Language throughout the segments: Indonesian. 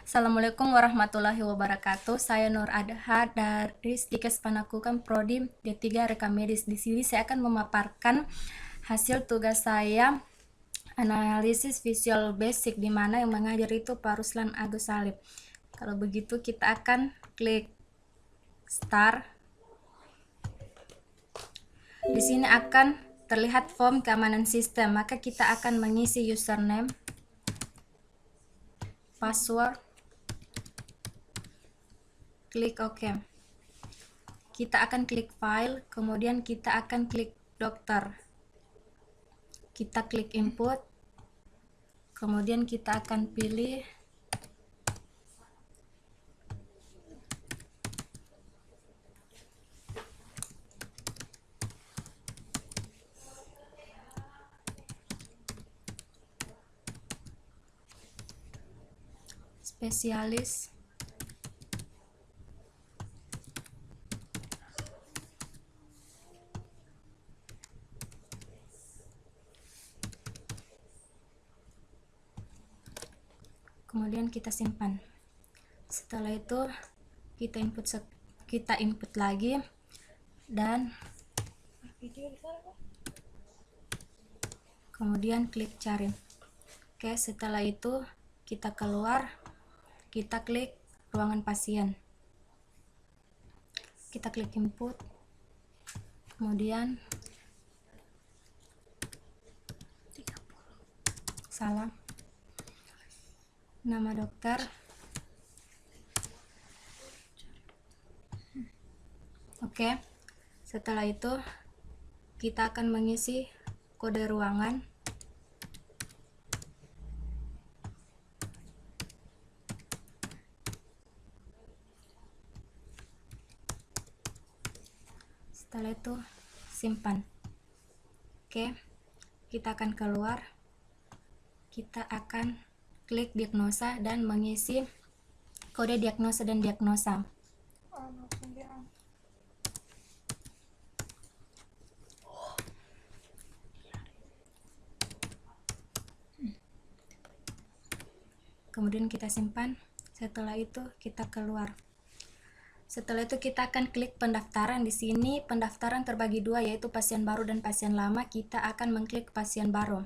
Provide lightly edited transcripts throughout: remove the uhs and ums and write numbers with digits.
Assalamualaikum warahmatullahi wabarakatuh. Saya Nur Adha dari Stikes Panakukan Prodi D3 Rekam Medis. Di sini saya akan memaparkan hasil tugas saya analisis visual basic, di mana yang mengajar itu Pak Ruslan Agus Salib. Kalau begitu kita akan klik start. Di sini akan terlihat form keamanan sistem, maka kita akan mengisi username, password, klik OK. Kita akan klik file, kemudian kita akan klik dokter. Kita klik input, kemudian kita akan pilih spesialis. Kemudian kita simpan. Setelah itu kita input lagi dan kemudian klik cari. Oke, setelah itu kita keluar, kita klik ruangan pasien, kita klik input, kemudian nama dokter, oke. Setelah itu kita akan mengisi kode ruangan, setelah itu simpan. Oke, kita akan keluar, kita akan klik diagnosa dan mengisi kode diagnosa dan diagnosa. Kemudian kita simpan. Setelah itu kita keluar. Setelah itu kita akan klik pendaftaran. Di sini pendaftaran terbagi dua, yaitu pasien baru dan pasien lama. Kita akan mengklik pasien baru.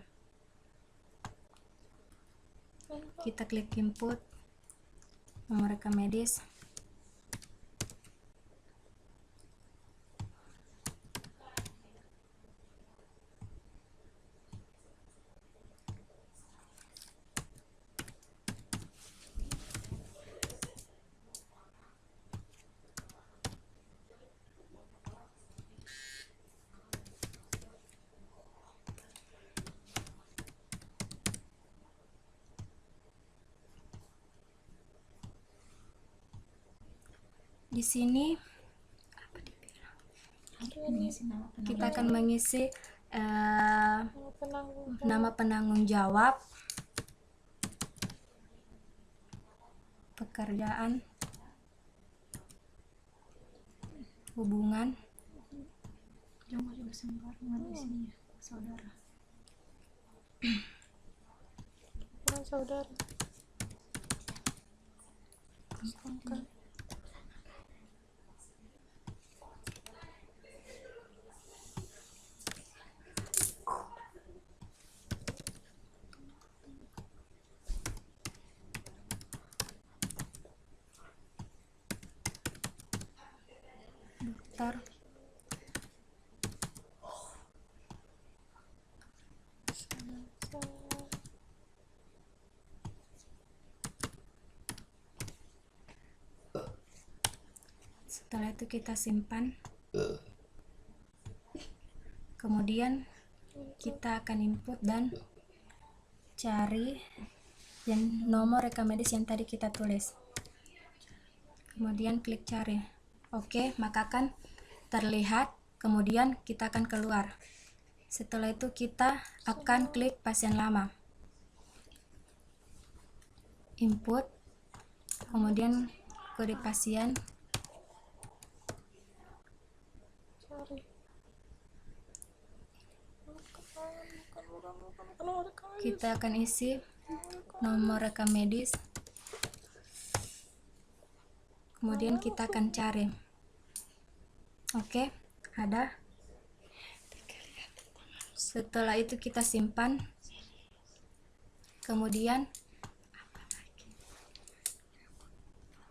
Kita klik input nomor rekam medis, di sini kita akan mengisi nama penanggung jawab, pekerjaan, hubungan, saudara. dokter, setelah itu kita simpan. Kemudian kita akan input dan cari yang nomor rekam medis yang tadi kita tulis, kemudian klik cari. Oke, maka akan terlihat. Kemudian kita akan keluar. Setelah itu kita akan klik pasien lama, input, kemudian kode pasien, kita akan isi nomor rekam medis, kemudian kita akan cari. Oke, ada. Setelah itu kita simpan, kemudian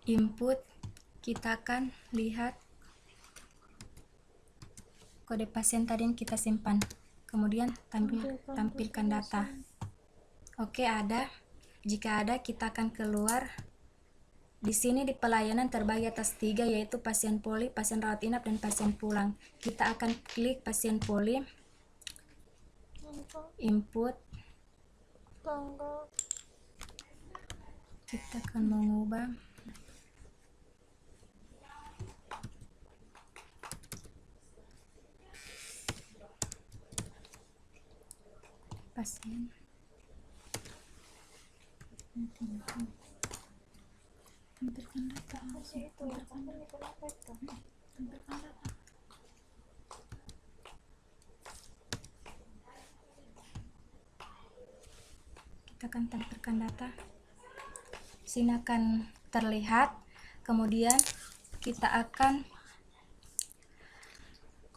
input, kita akan lihat kode pasien tadi yang kita simpan, kemudian tampilkan data. Oke, ada. Jika ada, kita akan keluar. Di sini di pelayanan terbagi atas 3, yaitu pasien poli, pasien rawat inap, dan pasien pulang. Kita akan klik pasien poli, input, tanggal kita akan mengubah pasien. Tampilkan data. Kita akan tampilkan data. Sini akan terlihat. Kemudian kita akan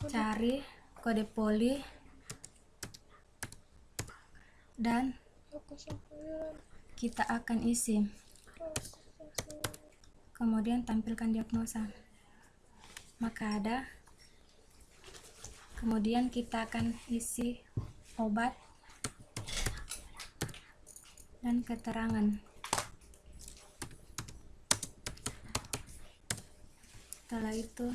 cari kode poli dan kita akan isi, kemudian tampilkan diagnosa. Maka ada, kemudian kita akan isi obat dan keterangan. Setelah itu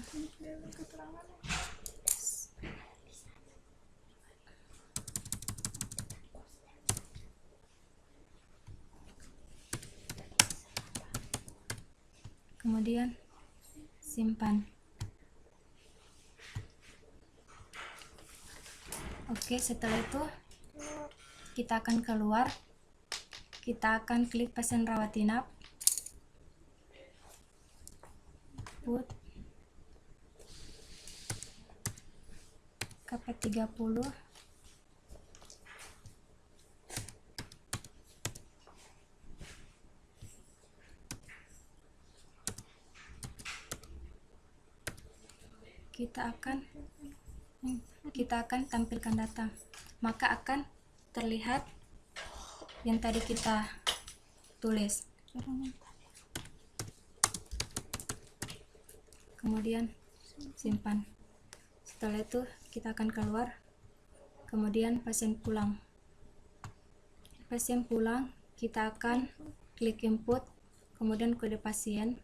kemudian simpan. Oke, setelah itu kita akan keluar. Kita akan klik pasien rawat inap, put KP30, kita akan tampilkan data, maka akan terlihat yang tadi kita tulis. Kemudian simpan. Setelah itu kita akan keluar, kemudian pasien pulang. Pasien pulang, kita akan klik input, kemudian kode pasien,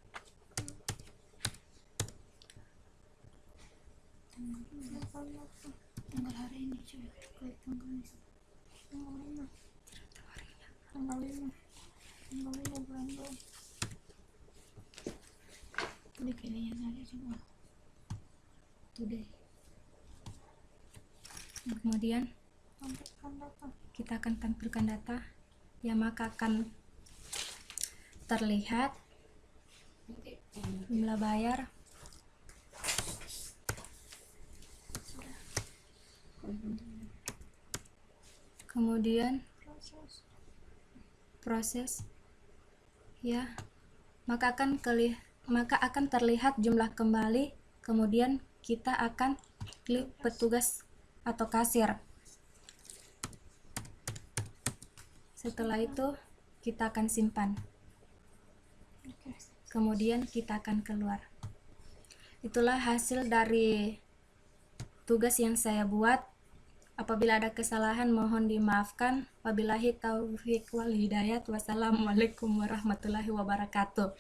tanggal hari ini cuy, klik tanggal 5 bulan 2. Ini kayaknya aja coba today. Kemudian Tampilkan data. kita akan tampilkan data, ya maka akan terlihat jumlah bayar, kemudian proses, ya maka akan terlihat jumlah kembali, kemudian kita akan klik petugas atau kasir. Setelah itu kita akan simpan, kemudian kita akan keluar. Itulah hasil dari tugas yang saya buat. Apabila ada kesalahan mohon dimaafkan. Wabillahi taufiq wal hidayah. Wassalamualaikum warahmatullahi wabarakatuh.